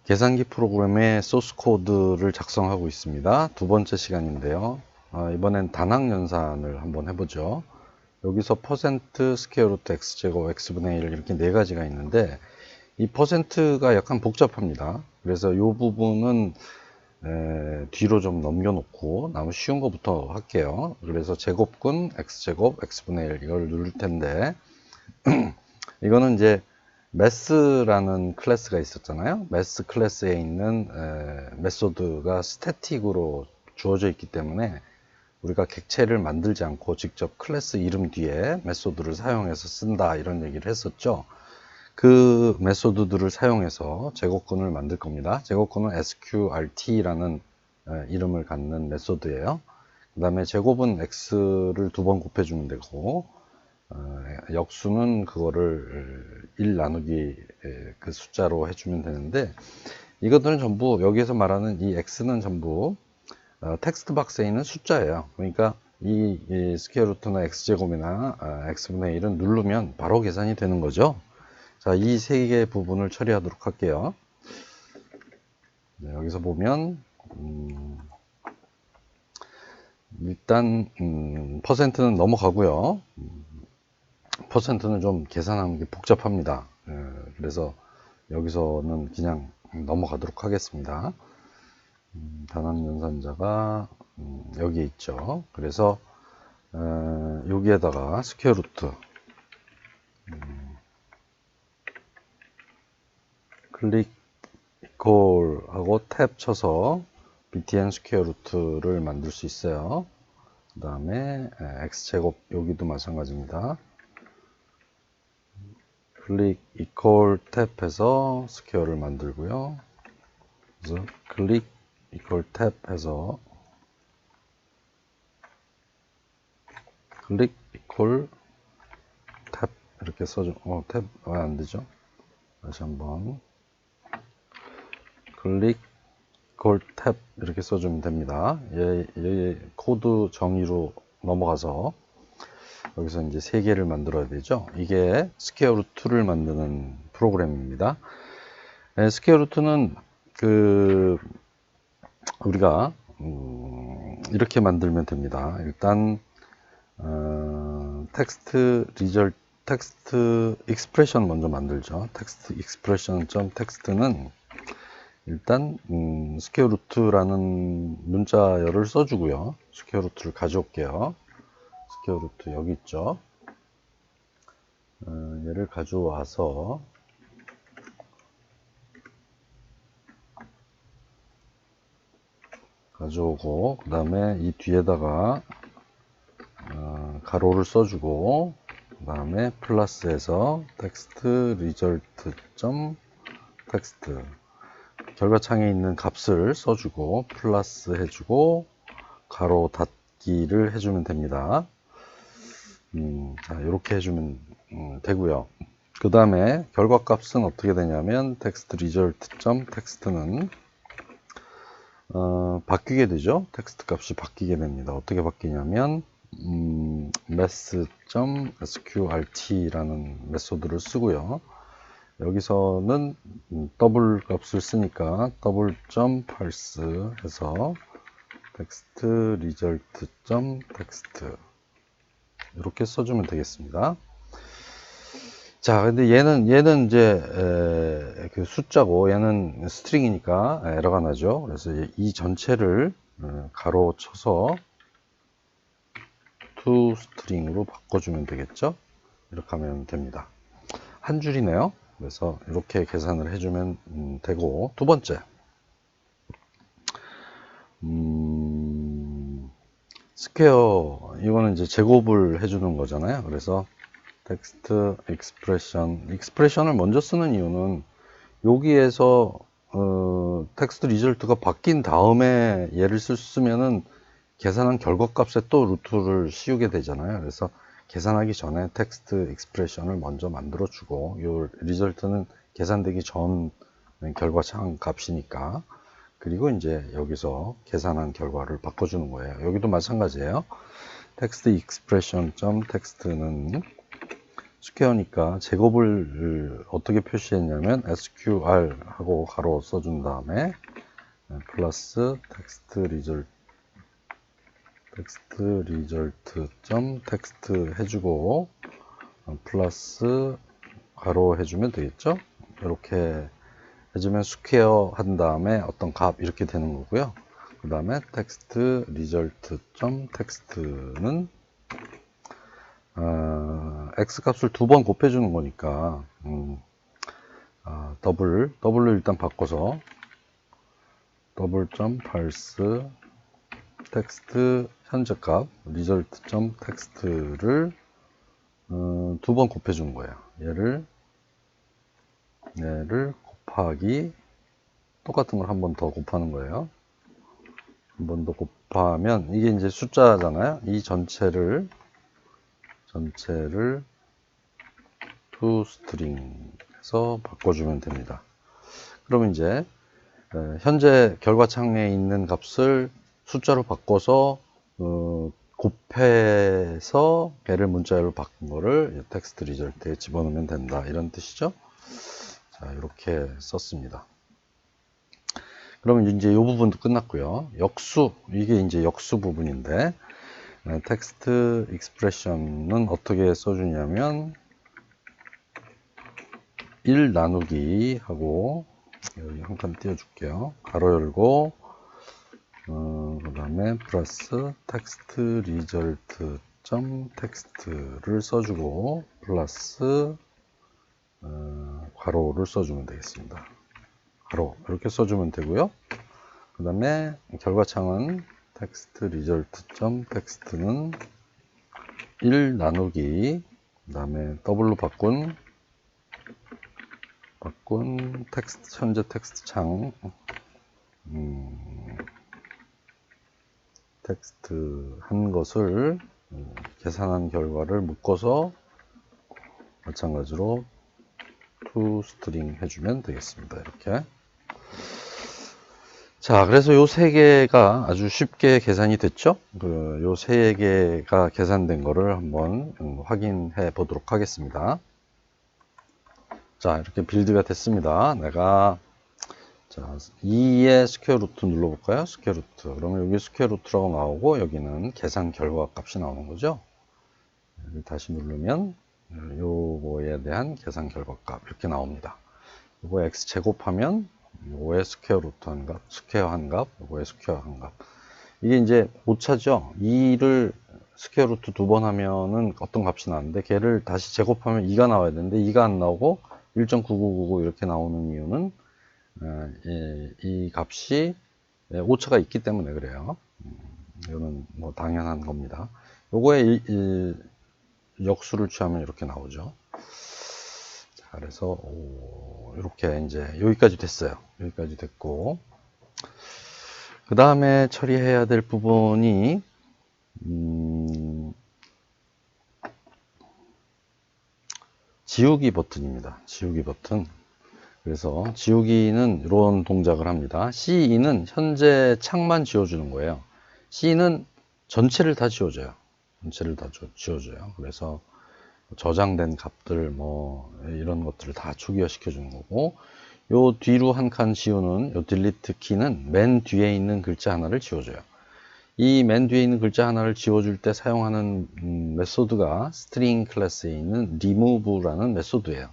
계산기 프로그램의 소스 코드를 작성하고 있습니다. 두 번째 시간인데요. 이번엔 단항 연산을 한번 해보죠. 여기서 퍼센트 스퀘어 루트 x제곱 x분의 1 이렇게 네 가지가 있는데 이 퍼센트가 약간 복잡합니다. 그래서 이 부분은 뒤로 좀 넘겨놓고 나머지 쉬운 거부터 할게요. 그래서 제곱근 x제곱 x분의 1 이걸 누를 텐데 이거는 이제 매스라는 클래스가 있었잖아요. 매스 클래스에 있는 메소드가 스태틱으로 주어져 있기 때문에 우리가 객체를 만들지 않고 직접 클래스 이름 뒤에 메소드를 사용해서 쓴다 이런 얘기를 했었죠. 그 메소드들을 사용해서 제곱근을 만들 겁니다. 제곱근은 sqrt라는 이름을 갖는 메소드예요. 그 다음에 제곱은 x를 두 번 곱해주면 되고 역수는 그거를 1 나누기 그 숫자로 해주면 되는데 이것들은 전부 여기에서 말하는 이 x는 전부 텍스트 박스에 있는 숫자예요. 그러니까 이 스퀘어 루트나 x제곱이나 x분의 1은 누르면 바로 계산이 되는 거죠. 자, 이 세 개의 부분을 처리하도록 할게요. 네, 여기서 보면 일단 퍼센트는 넘어가고요. 퍼센트는 좀 계산하는 게 복잡합니다. 그래서 여기서는 그냥 넘어가도록 하겠습니다. 단항 연산자가 여기에 있죠. 그래서 여기에다가 스퀘어 루트 클릭 이퀄 하고 탭 쳐서 btn 스퀘어 루트를 만들 수 있어요. 그 다음에 x제곱 여기도 마찬가지입니다. 클릭 이퀄 탭해서 스퀘어를 만들고요. 그래서 클릭 이퀄 탭해서 클릭 이퀄 탭 이렇게 써줘. 탭 왜 안 되죠? 다시 한번 클릭 이퀄 탭 이렇게 써주면 됩니다. 얘 코드 정의로 넘어가서 여기서 이제 세 개를 만들어야 되죠. 이게 스퀘어 루트를 만드는 프로그램입니다. 스퀘어 루트는 우리가 이렇게 만들면 됩니다. 일단 텍스트 리절 텍스트 익스프레션 먼저 만들죠. 텍스트 익스프레션 점 텍스트는 일단 스퀘어 루트라는 문자열을 써주고요. 스퀘어 루트를 가져올게요. 스퀘어 루트 여기 있죠. 얘를 가져와서 가져오고 그 다음에 이 뒤에다가 가로를 써주고 그 다음에 플러스해서 텍스트 리절트 점 텍스트 결과창에 있는 값을 써주고 플러스 해주고 가로 닫기를 해주면 됩니다. 자, 이렇게 해주면 되고요. 그 다음에 결과값은 어떻게 되냐면 텍스트 리절트 점 텍스트는 바뀌게 되죠. 텍스트 값이 바뀌게 됩니다. 어떻게 바뀌냐면 math.sqrt라는 메소드를 쓰고요. 여기서는 더블 값을 쓰니까 double.parse 해서 text result.text 이렇게 써주면 되겠습니다. 자, 근데 얘는 이제 그 숫자고 얘는 스트링이니까 에러가 나죠. 그래서 이 전체를 가로 쳐서 to string으로 바꿔주면 되겠죠. 이렇게 하면 됩니다. 한 줄이네요. 그래서 이렇게 계산을 해주면 되고, 두 번째 스퀘어 이거는 이제 제곱을 해주는 거잖아요. 그래서 텍스트 익스프레션을 먼저 쓰는 이유는 여기에서 텍스트 리절트가 바뀐 다음에 얘를 쓰면은 계산한 결과값에 또 루트를 씌우게 되잖아요. 그래서 계산하기 전에 텍스트 익스프레션을 먼저 만들어 주고 이 리절트는 계산되기 전 결과창 값이니까 그리고 이제 여기서 계산한 결과를 바꿔주는 거예요. 여기도 마찬가지예요. 텍스트 익스프레션 점 텍스트는 스퀘어니까 제곱을 어떻게 표시했냐면 sqr 하고 가로 써준 다음에 플러스 텍스트 리절트 점 텍스트 해주고 플러스 가로 해주면 되겠죠. 이렇게 해주면 스퀘어 한 다음에 어떤 값 이렇게 되는 거고요. 그 다음에 텍스트 리절트 점 텍스트는 x 값을 두 번 곱해주는 거니까 더블로 일단 바꿔서 더블 점 parse 텍스트 현재 값 result 점 텍스트를 두 번 곱해주는 거예요. 얘를 곱하기 똑같은 걸 한 번 더 곱하는 거예요. 한 번 더 곱하면 이게 이제 숫자잖아요. 이 전체를 toString에서 바꿔주면 됩니다. 그러면 이제 현재 결과창에 있는 값을 숫자로 바꿔서 곱해서 걔를 문자열로 바꾼 거를 텍스트 리절트에 집어넣으면 된다 이런 뜻이죠. 자, 이렇게 썼습니다. 그러면 이제 이 부분도 끝났고요. 역수, 이게 이제 역수 부분인데 텍스트 익스프레션은 어떻게 써주냐면 1 나누기 하고 여기 한 칸 띄워줄게요. 가로 열고 그 다음에 플러스 텍스트 리절트 점 텍스트를 써주고 플러스 괄호를 써주면 되겠습니다. 괄호 이렇게 써주면 되고요. 그 다음에 결과창은 텍스트 리절트 점 텍스트는 1 나누기 그 다음에 더블로 바꾼 텍스트 현재 텍스트 창 텍스트 한 것을 계산한 결과를 묶어서 마찬가지로 toString 해주면 되겠습니다. 이렇게. 자, 그래서 요 세 개가 아주 쉽게 계산이 됐죠? 요 세 개가 계산된 거를 한번 확인해 보도록 하겠습니다. 자, 이렇게 빌드가 됐습니다. 자, 2의 스퀘어 루트 눌러볼까요? 스퀘어 루트. 그러면 여기 스퀘어 루트라고 나오고, 여기는 계산 결과 값이 나오는 거죠. 여기 다시 누르면, 요거에 대한 계산 결과 값, 이렇게 나옵니다. 요거 x 제곱하면, 요거의 스퀘어 루트 한 값, 스퀘어 한 값, 요거의 스퀘어 한 값. 이게 이제 오차죠? 2를 스퀘어 루트 두 번 하면은 어떤 값이 나왔는데, 걔를 다시 제곱하면 2가 나와야 되는데, 2가 안 나오고, 1.9999 이렇게 나오는 이유는, 이 값이 오차가 있기 때문에 그래요. 이거는 뭐 당연한 겁니다. 요거에 역수를 취하면 이렇게 나오죠. 자, 그래서 이렇게 이제 여기까지 됐어요. 여기까지 됐고 그 다음에 처리해야 될 부분이 지우기 버튼입니다. 지우기 버튼. 그래서 지우기는 이런 동작을 합니다. C2는 현재 창만 지워주는 거예요. C는 전체를 다 지워줘요. 전체를 다 지워줘요. 그래서 저장된 값들 뭐 이런 것들을 다 초기화시켜 주는 거고, 요 뒤로 한 칸 지우는 요 딜리트 키는 맨 뒤에 있는 글자 하나를 지워줘요. 이 맨 뒤에 있는 글자 하나를 지워줄 때 사용하는 메소드가 스트링 클래스에 있는 remove라는 메소드예요.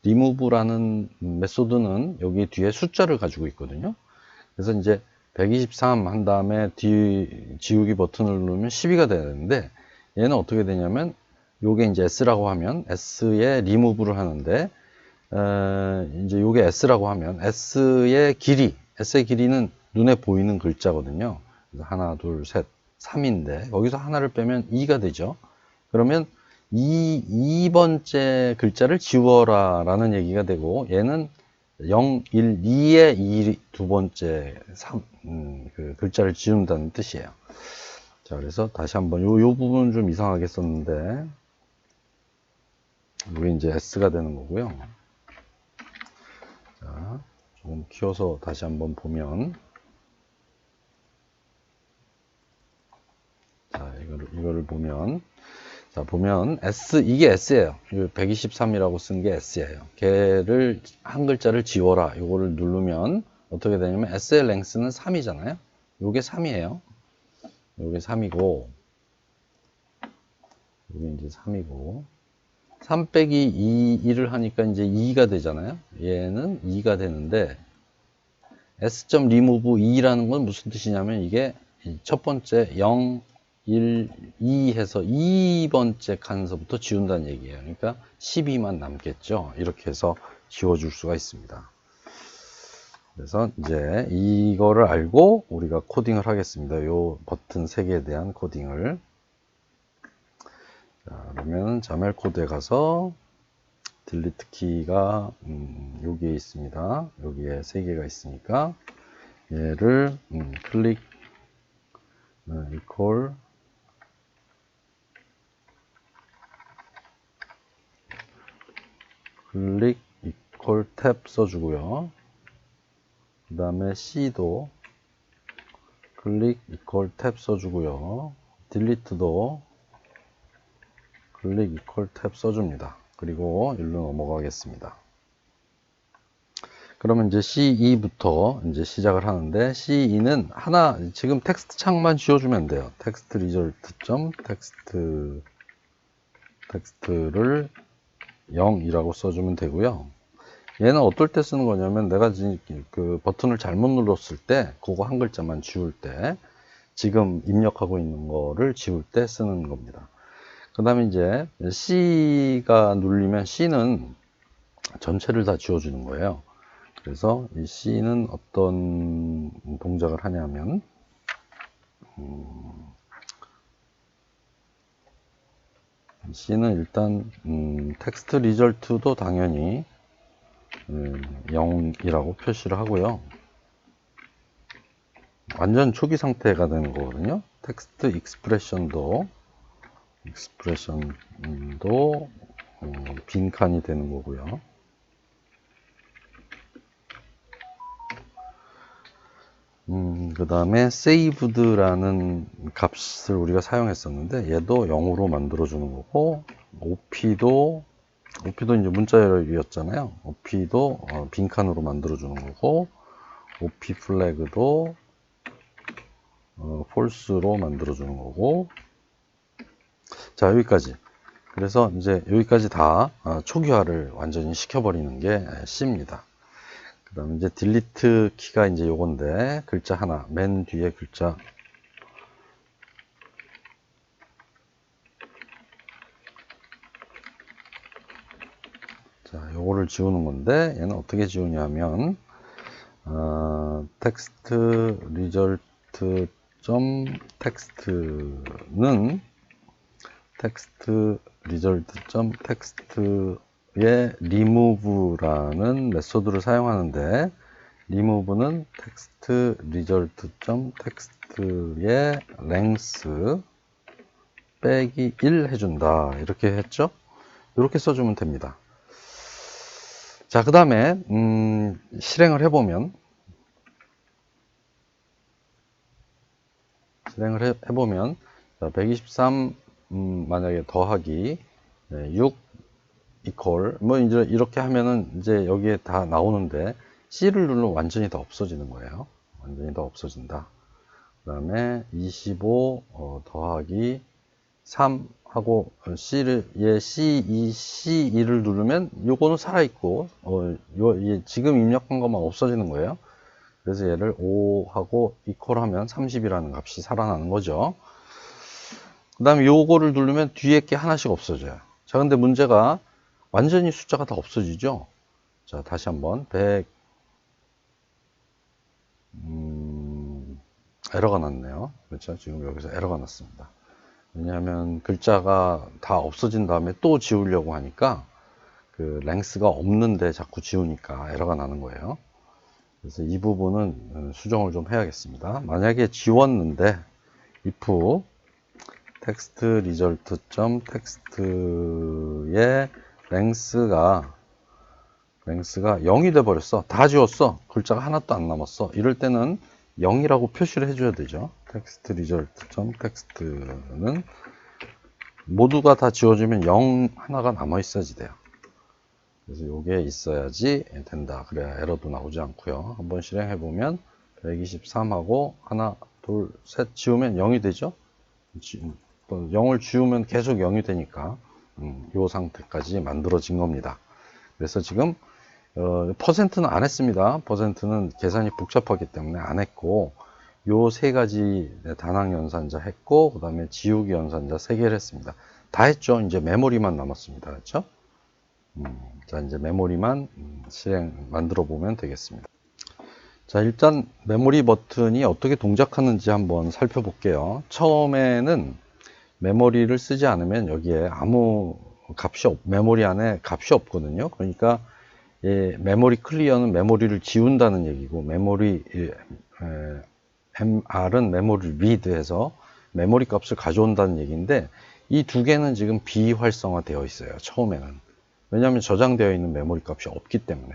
remove라는 메소드는 여기 뒤에 숫자를 가지고 있거든요. 그래서 이제 123 한 다음에 지우기 버튼을 누르면 12가 되는데, 얘는 어떻게 되냐면 요게 이제 s라고 하면 s에 remove를 하는데, 이제 요게 s라고 하면 s의 길이는 눈에 보이는 글자거든요. 그래서 하나, 둘, 셋, 3인데 여기서 하나를 빼면 2가 되죠. 그러면 2번째 글자를 지워라 라는 얘기가 되고, 얘는 0, 1, 2의 2 두 번째 그 글자를 지운다는 뜻이에요. 자, 그래서 다시 한번 요 부분 좀 이상하게 썼는데, 이게 이제 S가 되는 거고요. 자, 조금 키워서 다시 한번 보면, 자, 이거를 보면, 자, 보면 S, 이게 S예요. 123이라고 쓴 게 S예요. 걔를, 한 글자를 지워라. 이거를 누르면 어떻게 되냐면 S의 랭스는 3이잖아요. 요게 3이에요. 요게 3이고, 요게 이제 3이고, 3 빼기 2를 하니까 이제 2가 되잖아요. 얘는 2가 되는데, S.remove 2라는 건 무슨 뜻이냐면 이게 첫 번째 0, 1, 2 해서 2번째 칸서부터 지운다는 얘기예요. 그러니까 12만 남겠죠. 이렇게 해서 지워줄 수가 있습니다. 그래서 이제 이거를 알고 우리가 코딩을 하겠습니다. 이 버튼 3개에 대한 코딩을. 자, 그러면 자멜 코드에 가서 딜리트 키가 여기에 있습니다. 여기에 3개가 있으니까 얘를 클릭 equal 클릭 equal 탭 써주고요. 그 다음에 C도 클릭 equal 탭 써주고요. 딜리트도 클릭 equal 탭 써줍니다. 그리고 일로 넘어가겠습니다. 그러면 이제 C2부터 이제 시작을 하는데, C2는 하나, 지금 텍스트 창만 지워주면 돼요. 텍스트 리절트 점 텍스트를 0이라고 써주면 되고요. 얘는 어떨 때 쓰는 거냐면, 내가 그 버튼을 잘못 눌렀을 때, 그거 한 글자만 지울 때, 지금 입력하고 있는 거를 지울 때 쓰는 겁니다. 그 다음에 이제 C가 눌리면 C는 전체를 다 지워주는 거예요. 그래서 이 C는 어떤 동작을 하냐면, C는 일단 텍스트 리절트도 당연히 0이라고 표시를 하고요. 완전 초기 상태가 되는 거거든요. 텍스트 익스프레션도 빈칸이 되는 거고요. 그 다음에 saved라는 값을 우리가 사용했었는데, 얘도 0으로 만들어주는 거고, op도 이제 문자열이었잖아요. op도 빈칸으로 만들어주는 거고, op 플래그도 false로 만들어주는 거고. 자, 여기까지. 그래서 이제 여기까지 다 초기화를 완전히 시켜버리는 게 C입니다. 그 다음에 이제 딜리트 키가 이제 요건데, 글자 하나, 맨 뒤에 글자. 자, 요거를 지우는 건데, 얘는 어떻게 지우냐면, 텍스트 리절트 점 텍스트는 텍스트 리절트 점 텍스트의 remove라는 메소드를 사용하는데, remove는 텍스트 리절트 점 텍스트의 length 빼기 1 해준다. 이렇게 했죠? 이렇게 써주면 됩니다. 자, 그 다음에 실행을 해보면 자, 123 만약에 더하기 6 이퀄 뭐 이제 이렇게 하면은 이제 여기에 다 나오는데, C를 누르면 완전히 다 없어지는 거예요. 완전히 다 없어진다. 그 다음에 25 더하기 3 하고 C2를 누르면 요거는 살아있고, 지금 입력한 것만 없어지는 거예요. 그래서 얘를 5하고 이퀄 하면 30이라는 값이 살아나는 거죠. 그 다음에 요거를 누르면 뒤에 게 하나씩 없어져요. 자, 근데 문제가 완전히 숫자가 다 없어지죠. 자, 다시 한번 100 에러가 났네요. 그렇죠? 지금 여기서 에러가 났습니다. 왜냐하면 글자가 다 없어진 다음에 또 지우려고 하니까 그 랭스가 없는데 자꾸 지우니까 에러가 나는 거예요. 그래서 이 부분은 수정을 좀 해야겠습니다. 만약에 지웠는데 if 텍스트 리절트 점 텍스트의 랭스가 0이 돼 버렸어. 다 지웠어. 글자가 하나도 안 남았어. 이럴 때는 0이라고 표시를 해줘야 되죠. 텍스트 리절트 점 텍스트는 모두가 다 지워지면 0 하나가 남아 있어야지 돼요. 그래서 요게 있어야지 된다. 그래야 에러도 나오지 않고요. 한번 실행해 보면 123하고 하나, 둘, 셋 지우면 0이 되죠. 0을 지우면 계속 0이 되니까 이 상태까지 만들어진 겁니다. 그래서 지금 퍼센트는 안 했습니다. 퍼센트는 계산이 복잡하기 때문에 안 했고, 요 세 가지 단항 연산자 했고, 그 다음에 지우기 연산자 3개를 했습니다. 다 했죠. 이제 메모리만 남았습니다. 그렇죠? 자, 이제 메모리만 실행 만들어 보면 되겠습니다. 자, 일단 메모리 버튼이 어떻게 동작하는지 한번 살펴볼게요. 처음에는 메모리를 쓰지 않으면 여기에 아무 값이 메모리 안에 값이 없거든요. 그러니까 메모리 클리어는 메모리를 지운다는 얘기고, MR은 메모리 리드해서 메모리 값을 가져온다는 얘기인데, 이 두 개는 지금 비활성화 되어 있어요. 처음에는. 왜냐하면 저장되어 있는 메모리 값이 없기 때문에.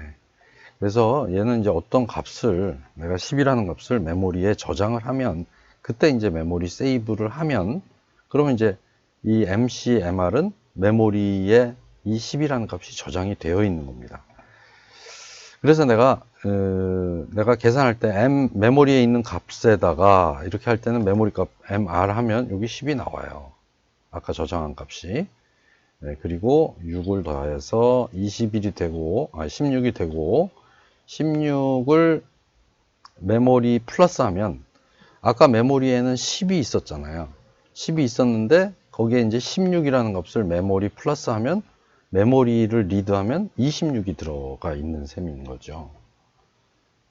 그래서 얘는 이제 어떤 값을, 내가 10이라는 값을 메모리에 저장을 하면, 그때 이제 메모리 세이브를 하면, 그러면 이제 이 MC, MR은 메모리에 이 10이라는 값이 저장이 되어 있는 겁니다. 그래서 내가 계산할 때 메모리에 있는 값에다가 이렇게 할 때는 메모리 값 MR 하면 여기 10이 나와요. 아까 저장한 값이. 네, 그리고 6을 더해서 21이 되고, 16이 되고, 16을 메모리 플러스 하면, 아까 메모리에는 10이 있었잖아요. 10이 있었는데, 거기에 이제 16이라는 값을 메모리 플러스 하면, 메모리를 리드하면 26이 들어가 있는 셈인 거죠.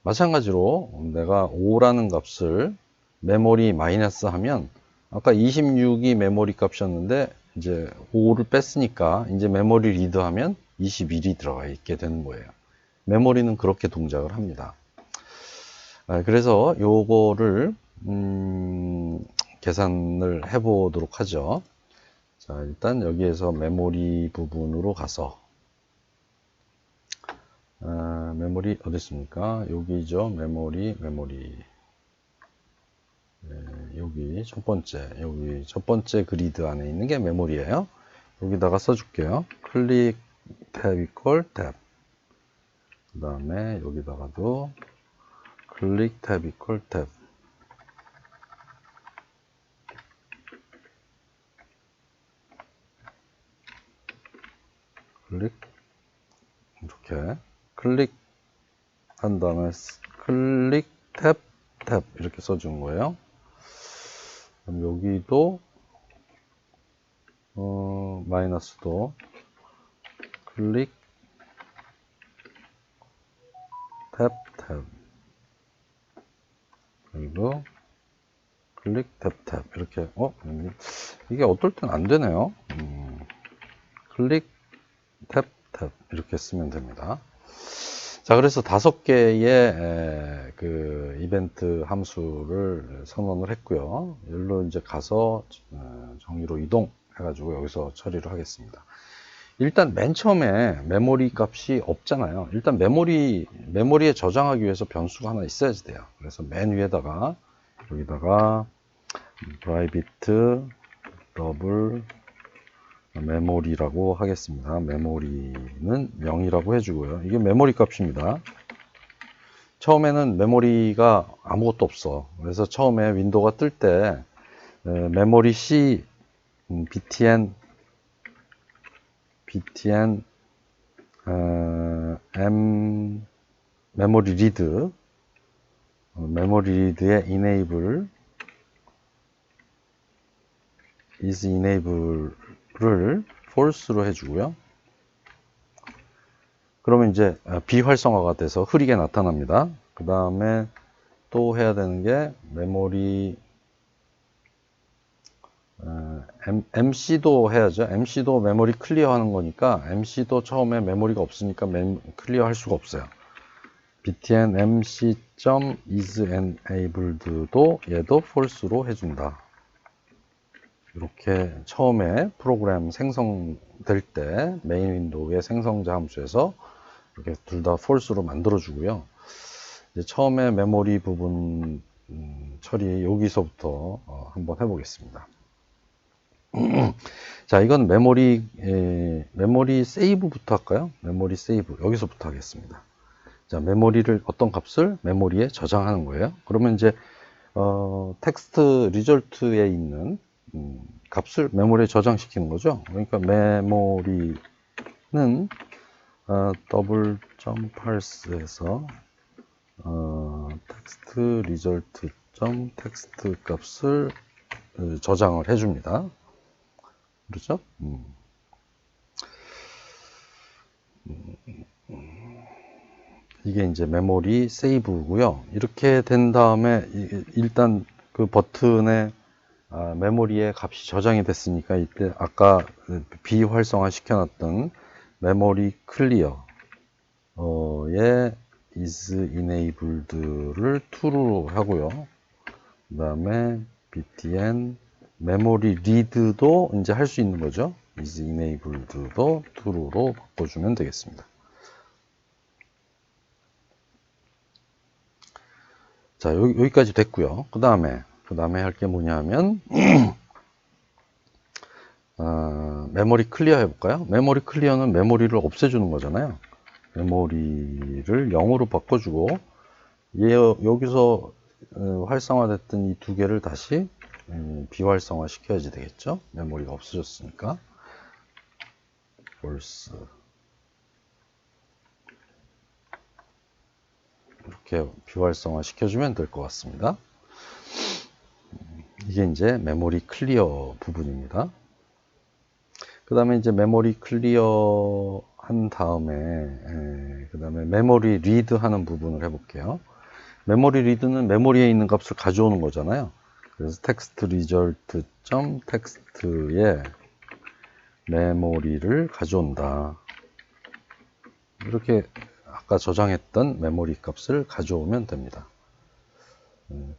마찬가지로 내가 5라는 값을 메모리 마이너스 하면, 아까 26이 메모리 값이었는데, 이제 5를 뺐으니까 이제 메모리 리드하면 21이 들어가 있게 되는 거예요. 메모리는 그렇게 동작을 합니다. 그래서 요거를 계산을 해 보도록 하죠. 자, 일단 여기에서 메모리 부분으로 가서 메모리 어디 있습니까? 여기죠. 메모리 여기 첫 번째 그리드 안에 있는 게 메모리예요. 여기다가 써줄게요. 클릭 탭 이퀄 탭. 그 다음에 여기다가도 클릭 탭 이퀄 탭. 클릭 이렇게 클릭한 다음에 클릭 탭 이렇게 써준 거예요. 그럼 여기도 마이너스도 클릭 탭 그리고 클릭 탭 이렇게 이게 어떨 땐 안 되네요. 클릭 탭 이렇게 쓰면 됩니다. 자, 그래서 5개의 그 이벤트 함수를 선언을 했고요. 여기로 이제 가서 정의로 이동 해가지고 여기서 처리를 하겠습니다. 일단 맨 처음에 메모리 값이 없잖아요. 일단 메모리에 저장하기 위해서 변수가 하나 있어야지 돼요. 그래서 맨 위에다가 여기다가 private double 메모리라고 하겠습니다. 메모리는 0이라고 해주고요. 이게 메모리 값입니다. 처음에는 메모리가 아무것도 없어. 그래서 처음에 윈도우가 뜰 때 메모리 C btn m 메모리 리드 메모리 리드의 enable를 false로 해주고요. 그러면 이제 비활성화가 돼서 흐리게 나타납니다. 그 다음에 또 해야 되는 게 메모리 MC도 해야죠. MC도 메모리 클리어 하는 거니까 MC도 처음에 메모리가 없으니까 클리어 할 수가 없어요. btn mc.isEnabled도 얘도 false로 해준다. 이렇게 처음에 프로그램 생성될 때 메인 윈도우의 생성자 함수에서 이렇게 둘 다 false로 만들어 주고요. 이제 처음에 메모리 부분 처리 여기서부터 한번 해보겠습니다. 자, 이건 메모리 세이브부터 할까요? 메모리 세이브. 여기서부터 하겠습니다. 자, 메모리를, 어떤 값을 메모리에 저장하는 거예요. 그러면 이제, 텍스트 리절트에 있는, 값을 메모리에 저장시키는 거죠. 그러니까 메모리는, 더블 점 parse에서, 텍스트 리절트 점 텍스트 값을 저장을 해줍니다. 그렇죠? 이게 이제 메모리 세이브고요. 이렇게 된 다음에 일단 그 버튼에 메모리에 값이 저장이 됐으니까 이때 아까 비활성화 시켜놨던 메모리 클리어에 is enabled를 true로 하고요. 그 다음에 btn 메모리 리드도 이제 할 수 있는 거죠. is enabled도 true로 바꿔주면 되겠습니다. 자, 여기까지 됐고요. 그 다음에 할 게 뭐냐 하면 메모리 클리어 해볼까요? 메모리 클리어는 메모리를 없애주는 거잖아요. 메모리를 0으로 바꿔주고 여기서 활성화됐던 이 두 개를 다시 비활성화 시켜야지 되겠죠? 메모리가 없어졌으니까 false 이렇게 비활성화 시켜주면 될 것 같습니다. 이게 이제 메모리 클리어 부분입니다. 그 다음에 이제 메모리 클리어 한 다음에 그 다음에 메모리 리드 하는 부분을 해볼게요. 메모리 리드는 메모리에 있는 값을 가져오는 거잖아요. 그래서 텍스트 리절트 점 텍스트에 메모리를 가져온다. 이렇게 아까 저장했던 메모리 값을 가져오면 됩니다.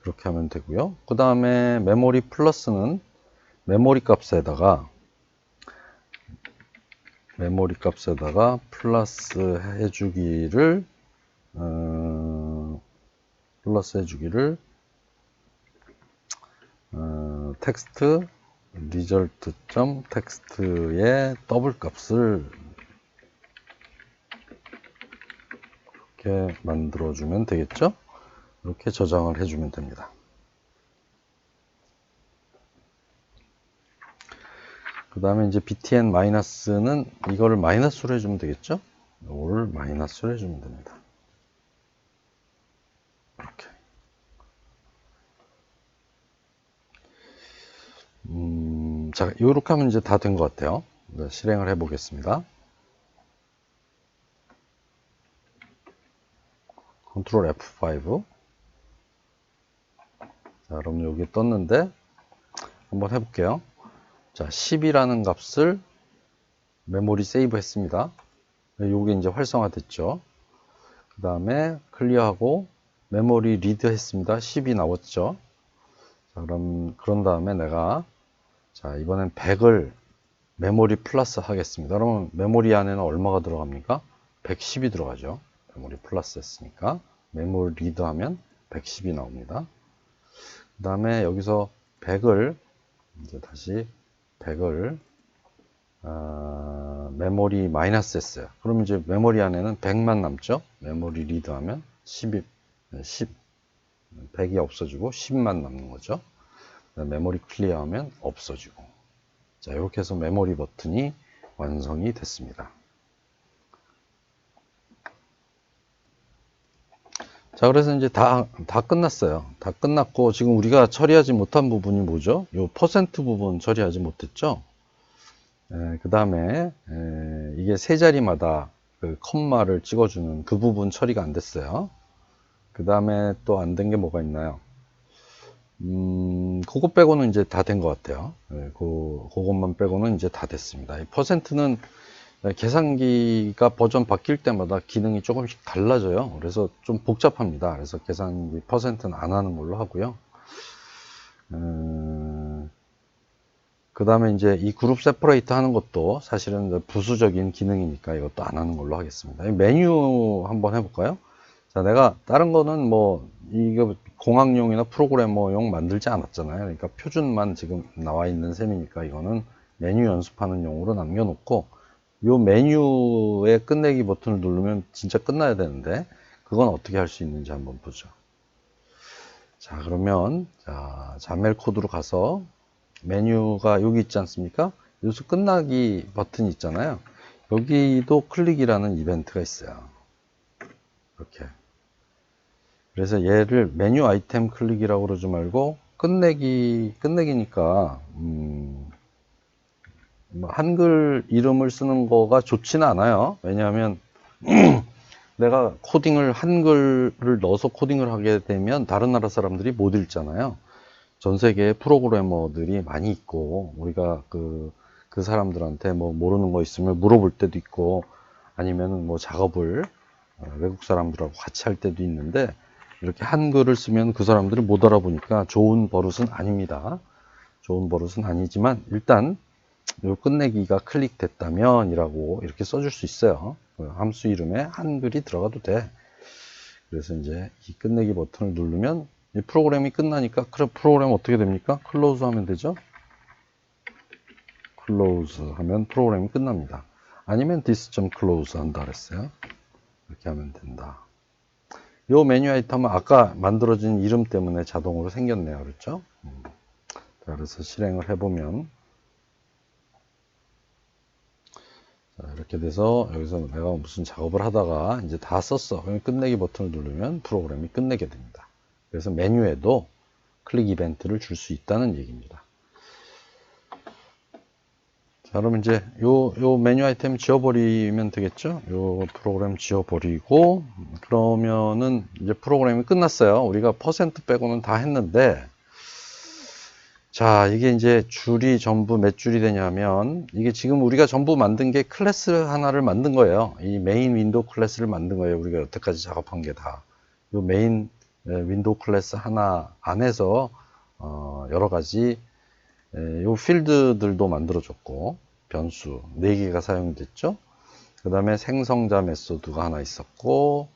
그렇게 하면 되고요. 그 다음에 메모리 플러스는 메모리 값에다가 플러스 해주기를 텍스트 리절트 점 텍스트의 더블 값을 이렇게 만들어주면 되겠죠? 이렇게 저장을 해주면 됩니다. 그 다음에 이제 btn 마이너스는 이거를 마이너스로 해주면 되겠죠? 이거를 마이너스로 해주면 됩니다. 이렇게. 자, 이렇게 하면 이제 다 된 것 같아요. 네, 실행을 해 보겠습니다. 컨트롤 F5. 자, 그럼 여기 떴는데 한번 해볼게요. 자, 10이라는 값을 메모리 세이브 했습니다. 요게 이제 활성화됐죠. 그 다음에 클리어하고 메모리 리드 했습니다. 10이 나왔죠. 자, 그런 다음에 내가 자, 이번엔 100을 메모리 플러스 하겠습니다. 그러면 메모리 안에는 얼마가 들어갑니까? 110이 들어가죠. 메모리 플러스 했으니까. 메모리 리드 하면 110이 나옵니다. 그 다음에 여기서 100을 이제 다시 100을 메모리 마이너스 했어요. 그럼 이제 메모리 안에는 100만 남죠. 메모리 리드 하면 100이 없어지고 10만 남는 거죠. 메모리 클리어 하면 없어지고. 자, 이렇게 해서 메모리 버튼이 완성이 됐습니다. 자, 그래서 이제 다 끝났어요. 다 끝났고, 지금 우리가 처리하지 못한 부분이 뭐죠? 요 퍼센트 부분 처리하지 못했죠? 그 다음에, 이게 세 자리마다 그 컴마를 찍어주는 그 부분 처리가 안 됐어요. 그 다음에 또 안 된 게 뭐가 있나요? 그거 빼고는 이제 다 된 것 같아요. 그것만 빼고는 이제 다 됐습니다. 이 퍼센트는 계산기가 버전 바뀔 때마다 기능이 조금씩 달라져요. 그래서 좀 복잡합니다. 그래서 계산기 퍼센트는 안 하는 걸로 하고요. 그 다음에 이제 이 그룹 세퍼레이트 하는 것도 사실은 부수적인 기능이니까 이것도 안 하는 걸로 하겠습니다. 메뉴 한번 해볼까요? 자, 내가 다른 거는 뭐 이거 공학용이나 프로그래머용 만들지 않았잖아요. 그러니까 표준만 지금 나와 있는 셈이니까 이거는 메뉴 연습하는 용으로 남겨놓고, 요 메뉴의 끝내기 버튼을 누르면 진짜 끝나야 되는데 그건 어떻게 할 수 있는지 한번 보죠. 자, 그러면 자멜 코드로 가서 메뉴가 여기 있지 않습니까? 여기서 끝나기 버튼이 있잖아요. 여기도 클릭이라는 이벤트가 있어요. 이렇게. 그래서 얘를 메뉴 아이템 클릭이라고 그러지 말고 끝내기니까 뭐 한글 이름을 쓰는 거가 좋지는 않아요. 왜냐하면 내가 코딩을 한글을 넣어서 코딩을 하게 되면 다른 나라 사람들이 못 읽잖아요. 전 세계에 프로그래머들이 많이 있고 우리가 그 사람들한테 뭐 모르는 거 있으면 물어볼 때도 있고 아니면 뭐 작업을 외국 사람들하고 같이 할 때도 있는데 이렇게 한글을 쓰면 그 사람들이 못 알아보니까 좋은 버릇은 아닙니다. 좋은 버릇은 아니지만 일단 요 끝내기가 클릭됐다면 이라고 이렇게 써줄 수 있어요. 함수 이름에 한글이 들어가도 돼. 그래서 이제 이 끝내기 버튼을 누르면 이 프로그램이 끝나니까 프로그램 어떻게 됩니까? 클로즈 하면 되죠. 클로즈 하면 프로그램이 끝납니다. 아니면 this.close 한다 그랬어요. 이렇게 하면 된다. 요 메뉴 아이템은 아까 만들어진 이름 때문에 자동으로 생겼네요. 그렇죠? 자, 그래서 실행을 해보면 자, 이렇게 돼서 여기서 내가 무슨 작업을 하다가 이제 다 썼어. 그럼 끝내기 버튼을 누르면 프로그램이 끝내게 됩니다. 그래서 메뉴에도 클릭 이벤트를 줄 수 있다는 얘기입니다. 자, 그럼 이제 요 메뉴 아이템 지워버리면 되겠죠? 요 프로그램 지워버리고, 그러면은 이제 프로그램이 끝났어요. 우리가 퍼센트 빼고는 다 했는데, 자, 이게 이제 줄이 전부 몇 줄이 되냐면, 이게 지금 우리가 전부 만든 게 클래스 하나를 만든 거예요. 이 메인 윈도우 클래스를 만든 거예요. 우리가 여태까지 작업한 게 다. 요 메인 윈도우 클래스 하나 안에서, 여러 가지 요 필드들도 만들어줬고 변수 4개가 사용됐죠. 그 다음에 생성자 메소드가 하나 있었고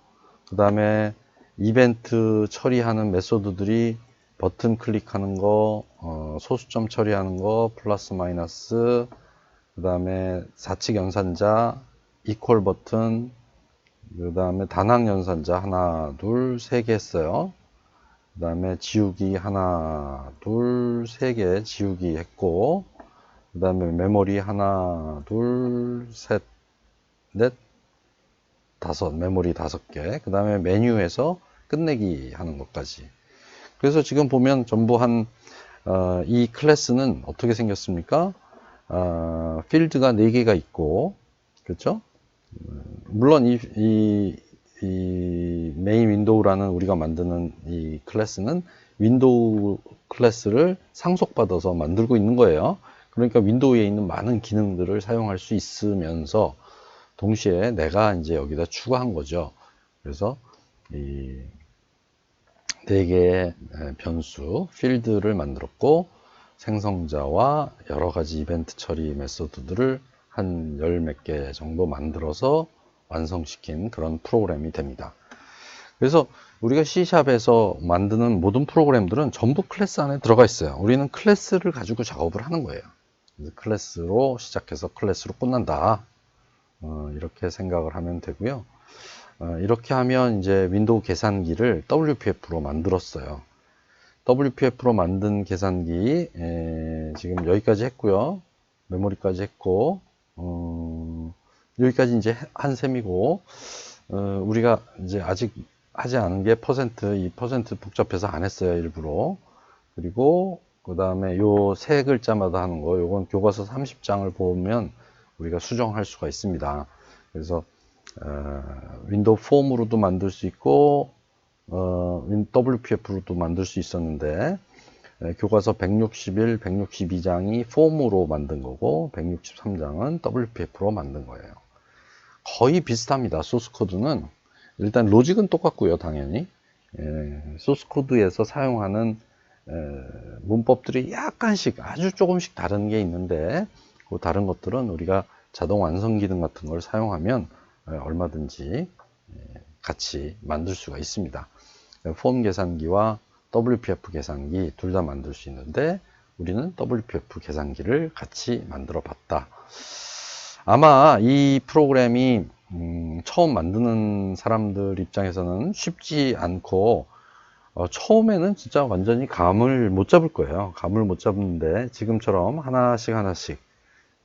그 다음에 이벤트 처리하는 메소드들이 버튼 클릭하는 거, 소수점 처리하는 거, 플러스 마이너스, 그 다음에 사칙 연산자, 이퀄 버튼, 그 다음에 단항 연산자 하나, 둘, 3개 했어요. 그 다음에 지우기 하나, 둘, 3개 지우기 했고, 그 다음에 메모리 하나, 둘, 셋, 넷, 다섯, 메모리 5개. 그 다음에 메뉴에서 끝내기 하는 것까지. 그래서 지금 보면 전부 이 클래스는 어떻게 생겼습니까? 필드가 4개가 있고, 그렇죠? 물론 이 메인 윈도우라는 우리가 만드는 이 클래스는 윈도우 클래스를 상속받아서 만들고 있는 거예요. 그러니까 윈도우에 있는 많은 기능들을 사용할 수 있으면서 동시에 내가 이제 여기다 추가한 거죠. 그래서 이 4개의 변수, 필드를 만들었고 생성자와 여러 가지 이벤트 처리 메소드들을 한 10몇 개 정도 만들어서 완성시킨 그런 프로그램이 됩니다. 그래서 우리가 C샵에서 만드는 모든 프로그램들은 전부 클래스 안에 들어가 있어요. 우리는 클래스를 가지고 작업을 하는 거예요. 클래스로 시작해서 클래스로 끝난다. 이렇게 생각을 하면 되고요. 이렇게 하면 이제 윈도우 계산기를 WPF로 만들었어요. WPF로 만든 계산기 지금 여기까지 했고요. 메모리까지 했고 여기까지 이제 한 셈이고 우리가 이제 아직 하지 않은 게 이 퍼센트 복잡해서 안 했어요, 일부러. 그리고 그 다음에 요 세 글자마다 하는 거, 요건 교과서 30장을 보면 우리가 수정할 수가 있습니다. 그래서 윈도우 폼으로도 만들 수 있고 WPF로도 만들 수 있었는데 교과서 161, 162장이 폼으로 만든 거고 163장은 WPF로 만든 거예요. 거의 비슷합니다. 소스 코드는 일단 로직은 똑같고요, 당연히. 소스 코드에서 사용하는 문법들이 약간씩 아주 조금씩 다른 게 있는데 그 다른 것들은 우리가 자동 완성 기능 같은 걸 사용하면 얼마든지 같이 만들 수가 있습니다. 폼 계산기와 WPF 계산기 둘 다 만들 수 있는데 우리는 WPF 계산기를 같이 만들어 봤다. 아마 이 프로그램이 처음 만드는 사람들 입장에서는 쉽지 않고 처음에는 진짜 완전히 감을 못 잡을 거예요. 감을 못 잡는데 지금처럼 하나씩 하나씩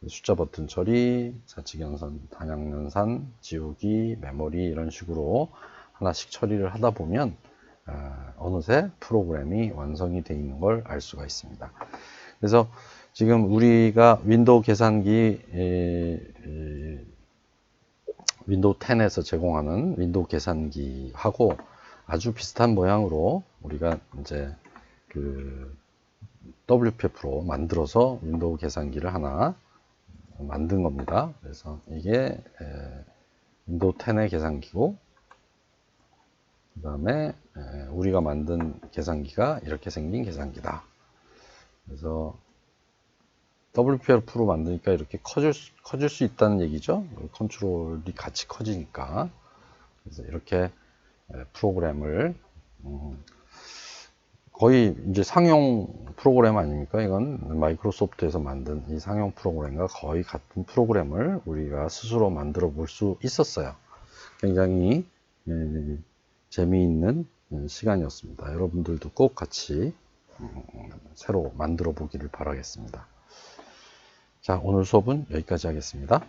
숫자 버튼 처리, 좌측 연산, 단양 연산, 지우기, 메모리 이런 식으로 하나씩 처리를 하다 보면 어느새 프로그램이 완성이 되어 있는 걸 알 수가 있습니다. 그래서 지금 우리가 윈도우 계산기 윈도우 10에서 제공하는 윈도우 계산기하고 아주 비슷한 모양으로 우리가 이제 그 WPF로 만들어서 윈도우 계산기를 하나 만든 겁니다. 그래서 이게 윈도우 10의 계산기고 그 다음에 우리가 만든 계산기가 이렇게 생긴 계산기다. 그래서 WPF로 만드니까 이렇게 커질 수 있다는 얘기죠. 컨트롤이 같이 커지니까. 그래서 이렇게 프로그램을 거의 이제 상용 프로그램 아닙니까? 이건 마이크로소프트에서 만든 이 상용 프로그램과 거의 같은 프로그램을 우리가 스스로 만들어 볼 수 있었어요. 굉장히 재미있는 시간이었습니다. 여러분들도 꼭 같이 새로 만들어 보기를 바라겠습니다. 자, 오늘 수업은 여기까지 하겠습니다.